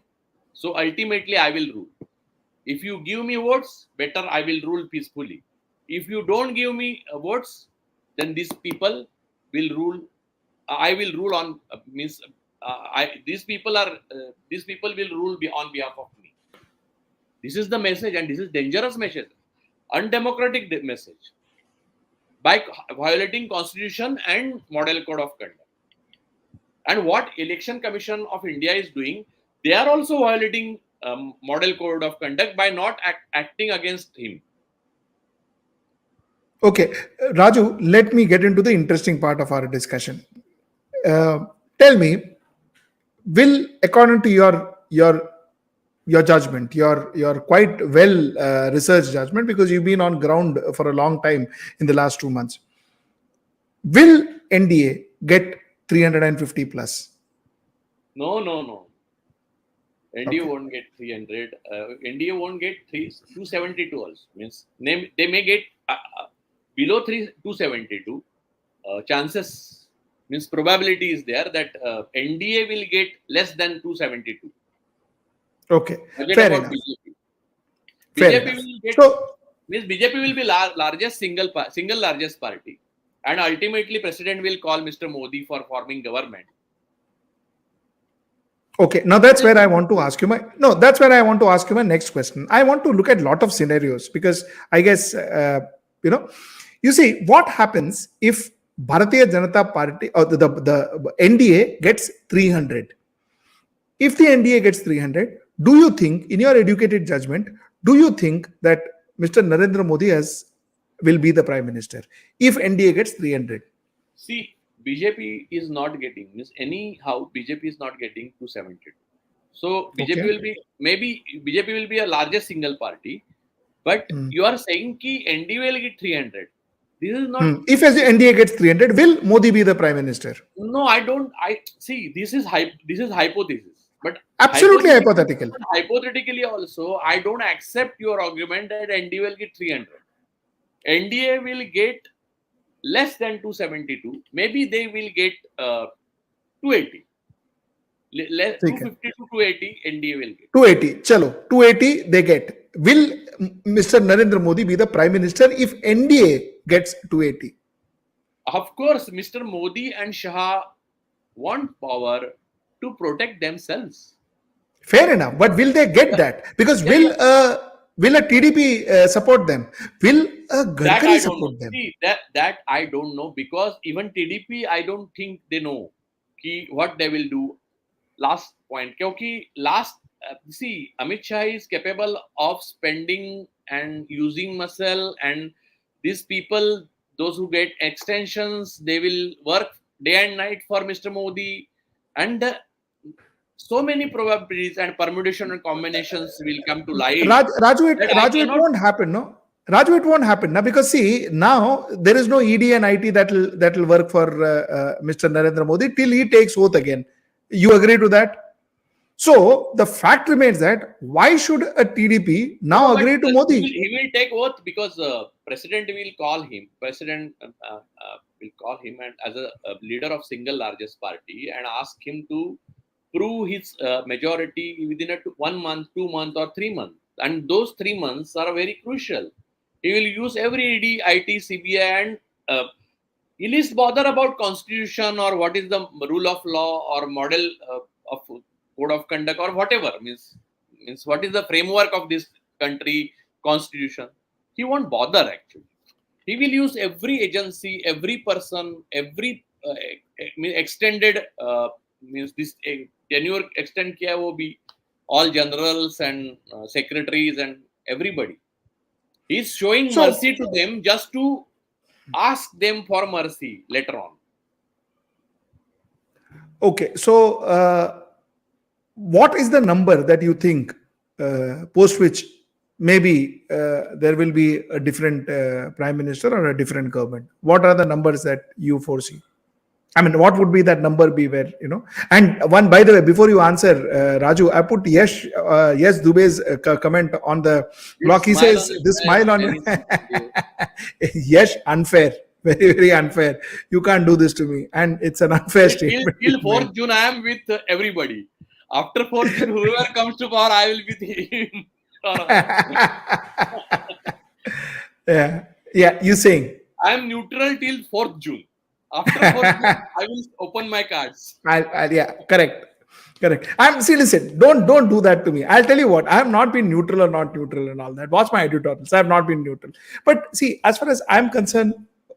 So ultimately, I will rule. If you give me votes, better I will rule peacefully. If you don't give me votes, then these people will rule. I will rule on these people will rule on behalf of me. This is the message, and this is dangerous message, undemocratic message, by violating constitution and model code of conduct. And what Election Commission of India is doing, they are also violating model code of conduct by not acting against him. Okay, Raju, let me get into the interesting part of our discussion. Tell me, according to your judgment, your quite well researched judgment, because you've been on ground for a long time in the last 2 months, will NDA get 350 plus? No. NDA won't get 300. NDA won't get 272 also. Means they may get below 272. Chances means probability is there that NDA will get less than 272. Okay, fair enough. BJP will get, means BJP will be largest single largest party, and ultimately President will call Mr. Modi for forming government. Okay, now that's where I want to ask you my no. That's where I want to ask you my next question. I want to look at a lot of scenarios because I guess you know, you see what happens if Bharatiya Janata Party or the NDA gets 300. If the NDA gets 300, do you think, in your educated judgment, do you think that Mr. Narendra Modi will be the prime minister if NDA gets 300? See, BJP is not getting, means anyhow, BJP is not getting 272. So BJP Okay. will be, maybe BJP will be a largest single party, but you are saying ki NDA will get 300. This is not. If as the NDA gets 300, will Modi be the prime minister? No, I don't. I see. This is hypothesis, but Absolutely hypothetical. hypothetically also, I don't accept your argument that NDA will get 300. NDA will get less than 272. Maybe they will get 280. 250 to 280 NDA will get. 280. Chalo, 280 they get. Will Mr. Narendra Modi be the prime minister if NDA gets 280? Of course, Mr. Modi and Shah want power to protect themselves. Fair enough, but will they get that? Because will a TDP support them? Will a Gadkari support them? See, that I don't know, because even TDP, I don't think they know what they will do. Last point, see, Amit Shah is capable of spending and using muscle, and these people, those who get extensions, they will work day and night for Mr. Modi, and so many probabilities and permutation and combinations will come to light. Raju, it won't happen, no? Raju, it won't happen now, because see, now there is no ED and IT that will work for Mr. Narendra Modi till he takes oath again. You agree to that? So the fact remains that why should a TDP now agree to Modi? He will take oath because President will call him. President will call him and as a leader of single largest party and ask him to prove his majority within 1 month, 2 months, or 3 months. And those 3 months are very crucial. He will use every ED, IT, CBI, and he least bother about constitution or what is the rule of law or model of code of conduct or whatever. Means what is the framework of this country constitution. He won't bother actually. He will use every agency, every person, every extended means this tenure extend kiya wo bhi all generals and secretaries and everybody. He's showing mercy to them just to ask them for mercy later on. Okay, so what is the number that you think post which maybe there will be a different prime minister or a different government? What are the numbers that you foresee? I mean, what would be that number be where, And one, by the way, before you answer, Raju, I put Yash Dubey's comment on the blog. He says, this smile on you. Yash, unfair. Very, very unfair. You can't do this to me. And it's an unfair statement. Till 4th June, I am with everybody. After 4th June, whoever comes to power, I will be with him. Yeah, you saying? I am neutral till 4th June. After 4th June, I will open my cards. Yeah, correct. See, listen, don't do that to me. I'll tell you what, I have not been neutral or not neutral and all that. Watch my editorials. I have not been neutral. But see, as far as I'm concerned,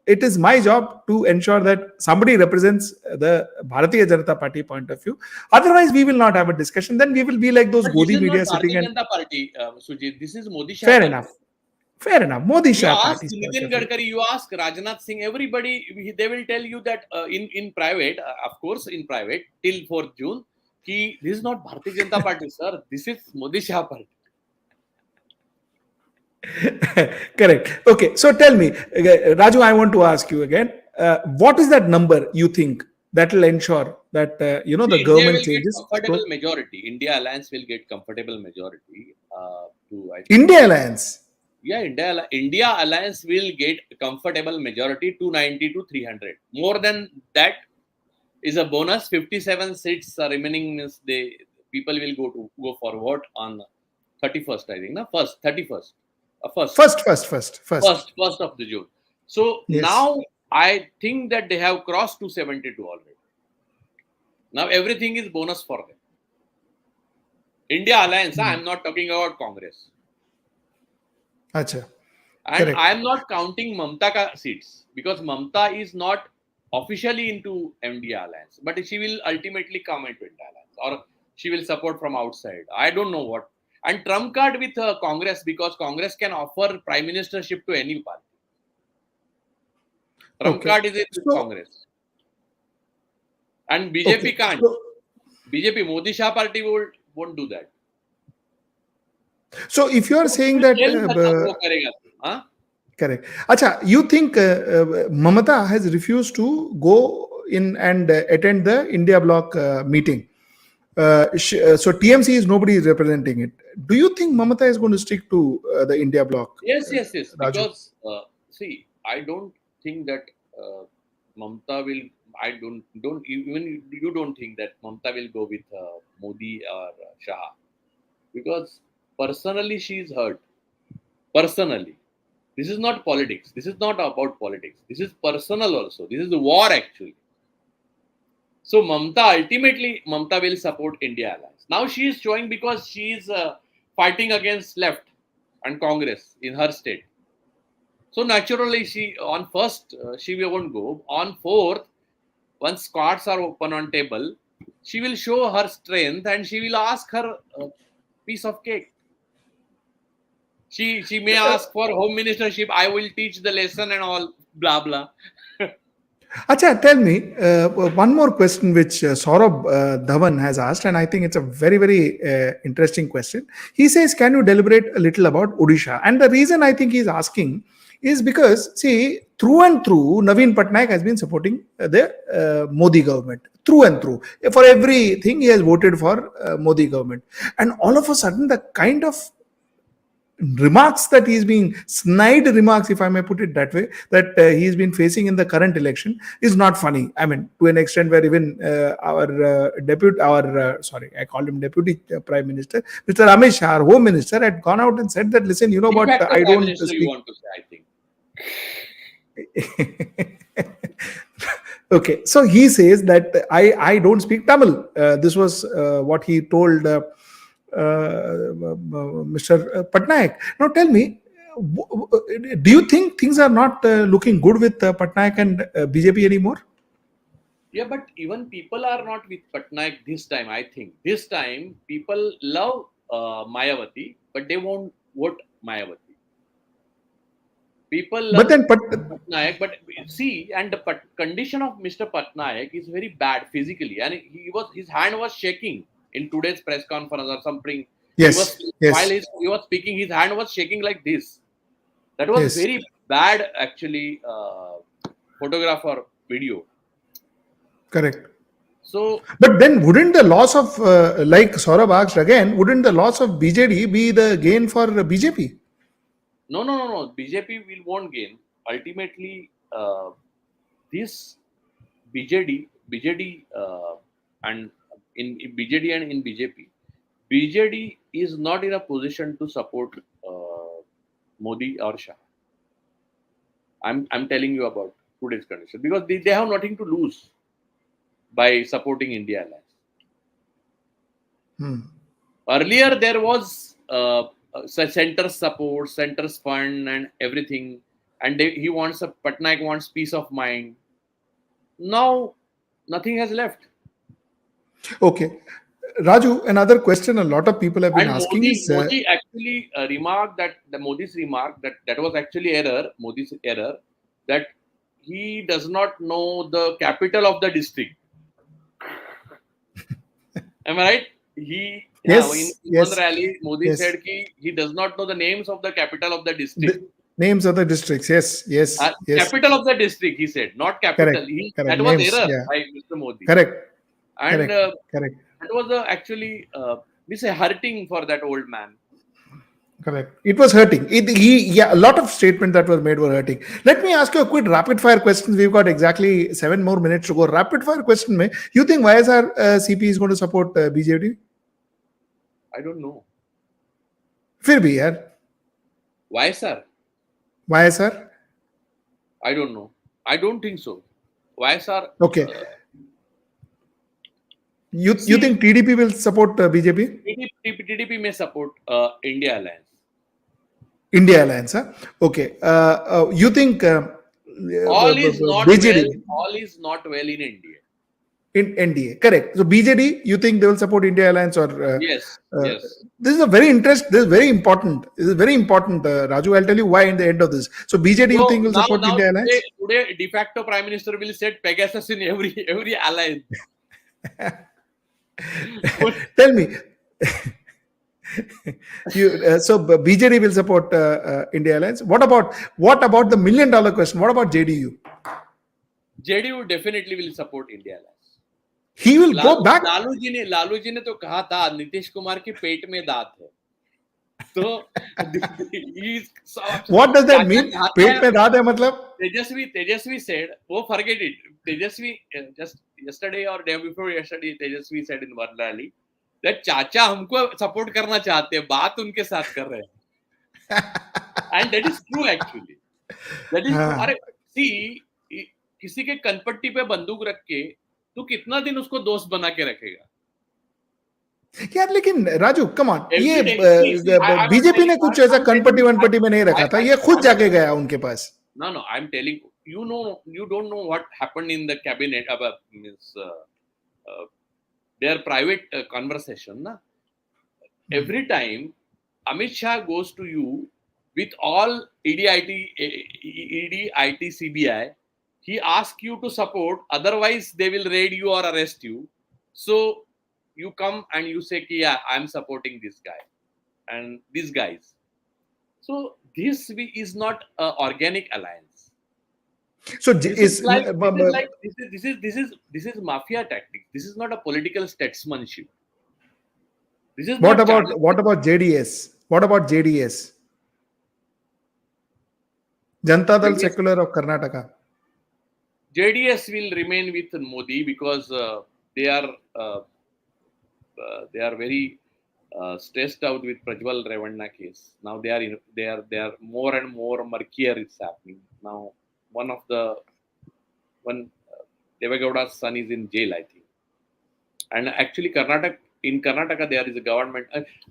it is my job to ensure that somebody represents the Bharatiya Janata Party point of view. Otherwise, we will not have a discussion. Then we will be like those Godi media sitting and... Janata Party, Sujit. This is Modi Shah. Fair enough. Modi Shah. You ask Nitin Gadkari, you ask Rajnath Singh, everybody, they will tell you that in private, of course, in private, till 4th June, this is not Bharatiya Janata Party, sir. This is Modi Shah Party. Correct. Okay, so tell me, Raju, I want to ask you again, what is that number you think that will ensure that, the government changes? Comfortable majority. India Alliance will get comfortable majority. India Alliance? Yeah, India Alliance will get comfortable majority 290 to 300. More than that is a bonus. 57 seats remaining means people will go for vote on 31st, I think. No? First of the June. So yes. Now I think that they have crossed 272 already. Now everything is bonus for them. India Alliance, I am not talking about Congress. Acha. And Correct. I am not counting Mamta ka seats because Mamta is not officially into MDA Alliance, but she will ultimately come into India Alliance or she will support from outside. I don't know what. And trump card with Congress because Congress can offer prime ministership to any party. Trump Okay. card is in with So, Congress. And BJP okay. can't. So, BJP, Modi Shah party won't do that. so if you are So, saying that, वो करेगा, हाँ? correct. Acha, you think Mamata has refused to go in and attend the India bloc meeting? So TMC is nobody is representing it. Do you think Mamata is going to stick to the India bloc? Yes. Raju? Because see, I don't think that Mamta will. I don't even you don't think that Mamta will go with Modi or Shah because personally she is hurt. Personally, this is not politics. This is not about politics. This is personal also. This is the war actually. So ultimately Mamta will support India Alliance. Now she is showing because she is fighting against left and Congress in her state. So naturally, she on first she won't go. On fourth, once cards are open on table, she will show her strength and she will ask her piece of cake. She may ask for home ministership. I will teach the lesson and all blah blah. Acha, tell me one more question which Saurabh Dhawan has asked, and I think it's a very, very interesting question. He says, can you deliberate a little about Odisha? And the reason I think he's asking is because, see, through and through, Naveen Patnaik has been supporting the Modi government. Through and through. For everything, he has voted for Modi government. And all of a sudden, the kind of remarks that he's being snide remarks, if I may put it that way, that he's been facing in the current election is not funny. I mean, to an extent where even I called him deputy prime minister, Mr. Amish Shah, our home minister, had gone out and said that, listen, you know De what, facto I prime don't minister you speak. want to say, I think. Okay, so he says that I don't speak Tamil. This was what he told Mr. Patnaik. Now tell me, do you think things are not looking good with Patnaik and BJP anymore? Yeah, but even people are not with Patnaik this time. I think this time people love Mayawati, but they won't vote Mayawati. People But love then, Patnaik, but see, and the condition of Mr. Patnaik is very bad physically, and his hand was shaking in today's press conference or something. He was yes, while yes, he was speaking, his hand was shaking like this. That was yes, very bad, actually. Photograph or video. correct. So But then, wouldn't the loss of, like Saurabh asked again, wouldn't the loss of BJD be the gain for BJP? no. BJP will won't gain. Ultimately, this BJD, and in BJD and in BJD is not in a position to support Modi or Shah. I'm telling you about today's condition because they have nothing to lose by supporting India Alliance. Earlier, there was center support, center's fund, and everything, and Patnaik wants peace of mind. Now, nothing has left. Okay. Raju, another question a lot of people have been And asking is Modi actually remarked that Modi's remark that was actually Modi's error, that he does not know the capital of the district. Am I right? In yes, one yes, rally, Modi yes. said he does not know the names of the capital of the district. The names of the districts. Yes, yes, yes. Capital of the district, he said, not capital. Correct, correct. That was Names. error Yeah. by Mr. Modi, Correct, and correct, correct, that was actually we say hurting for that old man. correct. It was hurting. Yeah, a lot of statements that were made were hurting. Let me ask you a quick rapid fire questions. We've got exactly 7 more minutes to go. Rapid fire question में, you think YSR CP is going to support BJD? I don't know. फिर भी यार. Why, sir? YSR? I don't know. I don't think so. Why, sir? Okay. You See, think TDP will support BJP? TDP may support India Alliance. India Alliance, huh? Okay. You think All is not well. BJD All is not well in India. in NDA? Correct. So BJD, you think they will support India Alliance or? Yes, Uh, yes. this is a very interest. This is very important. This is very important, Raju. I'll tell you why in the end of this. So BJD, you So think will support now India Alliance? today, de facto Prime Minister will set Pegasus in every alliance. Tell me. So BJD will support India Alliance. What about the $1 million question? What about JDU? JDU definitely will support India Alliance. He will go back. Lalu ji ने तो कहा था नीतीश कुमार के पेट में दांत है. तो What does that mean? पेट में दांत है मतलब? Tejasvi said, oh, forget it. Tejasvi, just yesterday or day before yesterday, Tejasvi said in one rally that चाचा हमको support करना चाहते हैं, बात उनके साथ कर रहे हैं. And that is true actually. That is true. अरे see, किसी के कनपट्टी पे बंदूक रख के तू कितना दिन उसको दोस्त बना के रखेगा? यार लेकिन राजू कम ऑन, ये बीजेपी ने कुछ ऐसा कनपट्टी वनपट्टी में नहीं रखा था, ये खुद जाके गया उनके पास. No, I'm telling you, you don't know what happened in the cabinet about their private conversation. Na? Every time Amit Shah goes to you with all ED, IT, CBI, he asks you to support, otherwise they will raid you or arrest you. So you come and you say, yeah, I'm supporting this guy and these guys. So this is not an organic alliance. So this is mafia tactics. This is not a political statesmanship. This is what about JDS? What about JDS? Janata Dal Secular of Karnataka. JDS will remain with Modi because they are very stressed out with Prajwal Revanna case. Now they are more and more murkier is happening. Now one Devagowda's son is in jail, I think. And actually in Karnataka there is a government.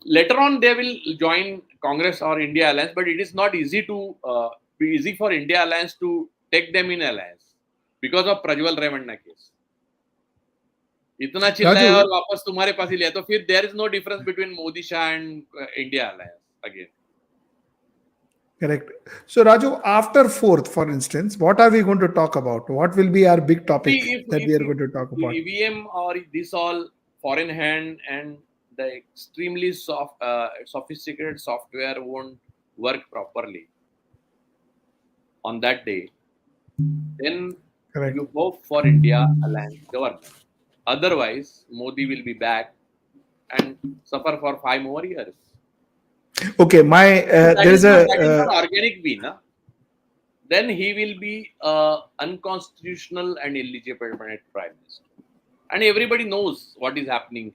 Later on they will join Congress or India Alliance, but it is not easy for India Alliance to take them in alliance because of Prajwal Revanna case. इतना चिल्लाया और वापस तुम्हारे पास ही लिया तो फिर there is no difference between Modi Shah and India Alliance again. Correct. So Raju, after 4th, for instance, what are we going to talk about? What will be our big topic that we are going to talk about? EVM or this all foreign hand and the extremely sophisticated software won't work properly on that day, then Correct. You hope for India Alliance government. Otherwise, Modi will be back and suffer for 5 more years. Okay, there is not organic being. Then he will be unconstitutional and illegitimate prime minister. And everybody knows what is happening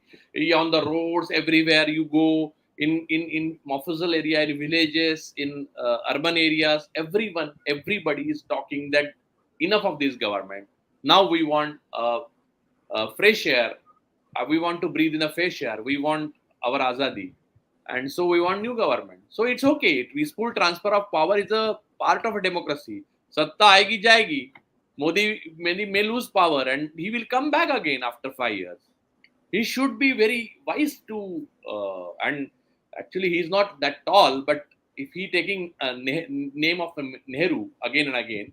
on the roads, everywhere you go, in Mofusal area, in villages, in urban areas. Everybody is talking that enough of this government. Now we want fresh air. We want to breathe in a fresh air. We want our azadi. And so we want new government. So it's okay. Peaceful transfer of power is a part of a democracy. Satta aayegi jayegi. Modi may lose power and he will come back again after 5 years. He should be very wise to, and actually he is not that tall, but if he taking a name of Nehru again and again,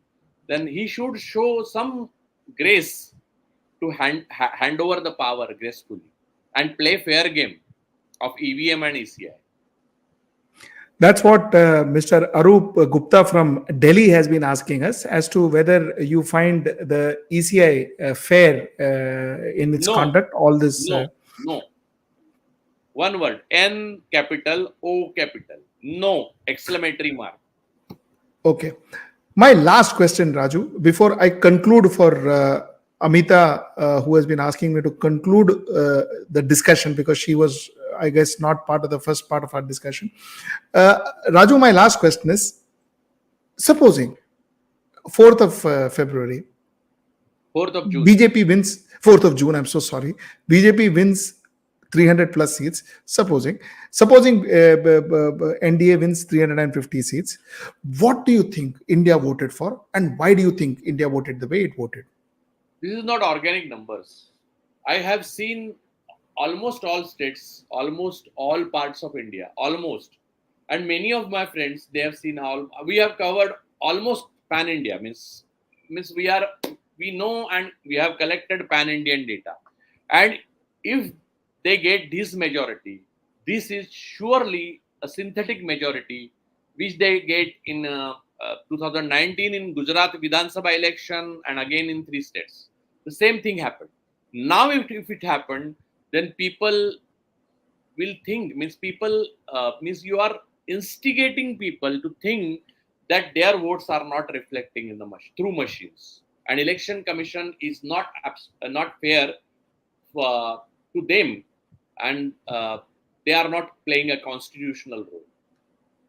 then he should show some grace to hand over the power gracefully and play fair game of EVM and ECI. That's what Mr. Arup Gupta from Delhi has been asking us as to whether you find the ECI fair in its conduct. All this. No. One word. N capital, O capital. No. Exclamatory mark. Okay. My last question, Raju, before I conclude for Amita, who has been asking me to conclude the discussion because she was, I guess, not part of the first part of our discussion. Raju, my last question is, supposing 4th of February, 4th of June. BJP wins 4th of June. I'm so sorry. BJP wins 300 plus seats. Supposing NDA wins 350 seats. What do you think India voted for, and why do you think India voted the way it voted? This is not organic numbers. I have seen almost all states, almost all parts of India, almost. And many of my friends, they have seen all. We have covered almost pan India. Means we know and we have collected pan Indian data. And if they get this majority, this is surely a synthetic majority which they get in 2019 in Gujarat Vidhan Sabha election and again in 3 states. The same thing happened. Now, if it happened, then people will think, means you are instigating people to think that their votes are not reflecting in the through machines, and election commission is not fair to them, and they are not playing a constitutional role.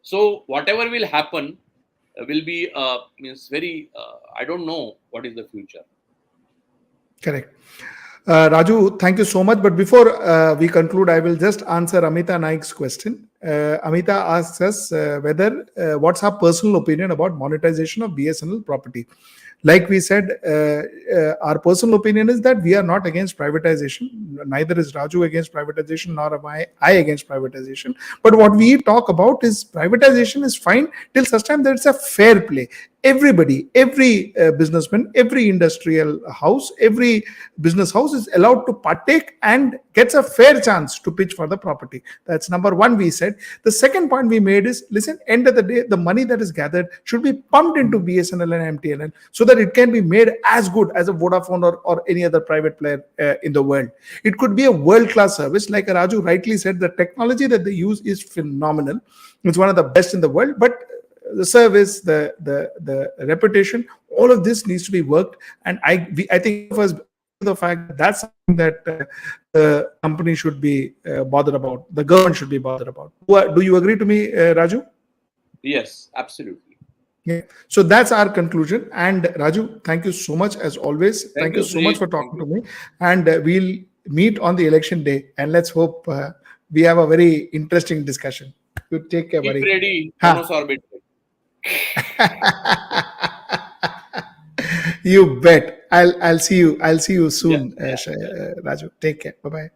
So whatever will happen will be very I don't know what is the future. Correct. Raju, thank you so much. But before we conclude, I will just answer Amita Naik's question. Amita asks us whether what's our personal opinion about monetization of BSNL property. Like we said, our personal opinion is that we are not against privatization. Neither is Raju against privatization, nor am I against privatization. But what we talk about is privatization is fine till such time that it's a fair play. Everybody, every businessman, every industrial house, every business house is allowed to partake and gets a fair chance to pitch for the property. That's number one, we said. The second point we made is, listen, end of the day, the money that is gathered should be pumped into BSNL and MTNL so that it can be made as good as a Vodafone or any other private player in the world. It could be a world-class service. Like Raju rightly said, the technology that they use is phenomenal. It's one of the best in the world, but the service, the reputation, all of this needs to be worked. And I think of us agree to the fact that that's something that the company should be bothered about. The government should be bothered about. Do you agree to me, Raju? Yes, absolutely. Yeah. So that's our conclusion. And Raju, thank you so much as always. Thank you so much for talking to me. And we'll meet on the election day. And let's hope we have a very interesting discussion. You take care, buddy. Keep ready, Thanos orbit. You bet. I'll see you soon, Raju. Take care. Bye bye.